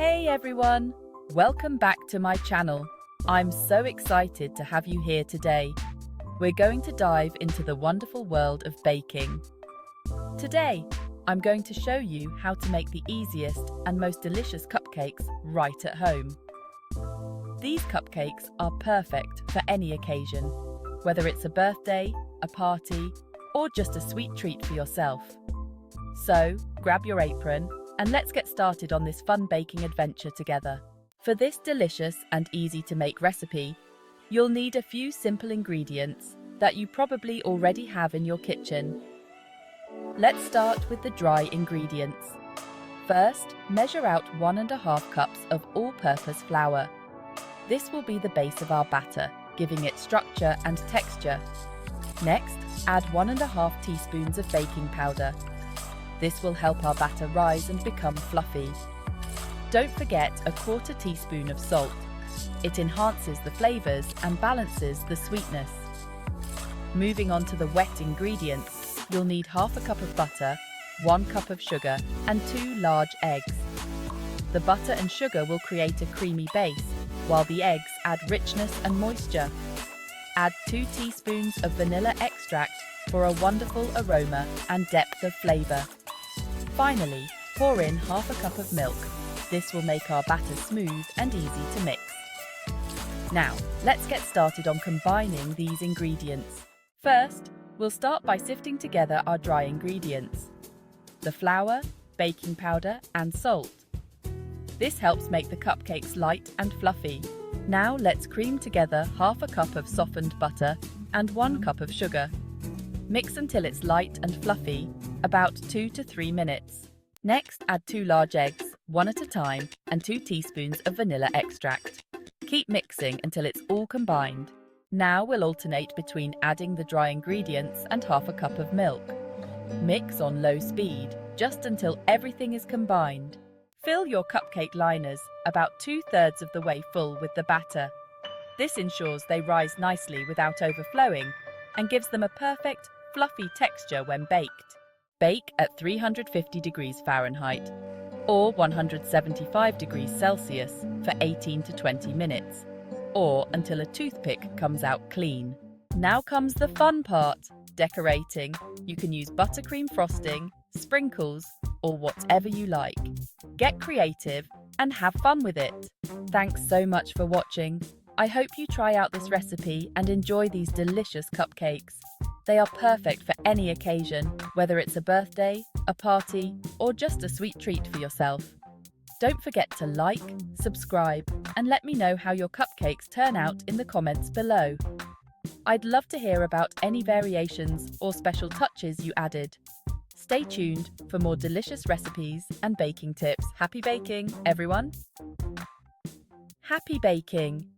Hey everyone! Welcome back to my channel. I'm so excited to have you here today. We're going to dive into the wonderful world of baking. Today, I'm going to show you how to make the easiest and most delicious cupcakes right at home. These cupcakes are perfect for any occasion, whether it's a birthday, a party, or just a sweet treat for yourself. So, grab your apron and let's get started on this fun baking adventure together. For this delicious and easy to make recipe, you'll need a few simple ingredients that you probably already have in your kitchen. Let's start with the dry ingredients. First, measure out 1½ cups of all-purpose flour. This will be the base of our batter, giving it structure and texture. Next, add 1½ teaspoons of baking powder. This will help our batter rise and become fluffy. Don't forget a 1/4 teaspoon of salt. It enhances the flavors and balances the sweetness. Moving on to the wet ingredients, you'll need 1/2 cup of butter, 1 cup of sugar, and 2 large eggs. The butter and sugar will create a creamy base, while the eggs add richness and moisture. Add 2 teaspoons of vanilla extract for a wonderful aroma and depth of flavor. Finally, pour in 1/2 cup of milk. This will make our batter smooth and easy to mix. Now, let's get started on combining these ingredients. First, we'll start by sifting together our dry ingredients: the flour, baking powder, and salt. This helps make the cupcakes light and fluffy. Now let's cream together 1/2 cup of softened butter and 1 cup of sugar. Mix until it's light and fluffy, about 2 to 3 minutes. Next, add 2 large eggs, one at a time, and 2 teaspoons of vanilla extract. Keep mixing until it's all combined. Now we'll alternate between adding the dry ingredients and 1/2 cup of milk. Mix on low speed, just until everything is combined. Fill your cupcake liners about 2/3 of the way full with the batter. This ensures they rise nicely without overflowing and gives them a perfect, fluffy texture when baked. Bake at 350 degrees Fahrenheit or 175 degrees Celsius for 18 to 20 minutes, or until a toothpick comes out clean. Now comes the fun part, decorating. You can use buttercream frosting, sprinkles, or whatever you like. Get creative and have fun with it. Thanks so much for watching. I hope you try out this recipe and enjoy these delicious cupcakes. They are perfect for any occasion, whether it's a birthday, a party, or just a sweet treat for yourself. Don't forget to like, subscribe, and let me know how your cupcakes turn out in the comments below. I'd love to hear about any variations or special touches you added. Stay tuned for more delicious recipes and baking tips. Happy baking, everyone! Happy baking!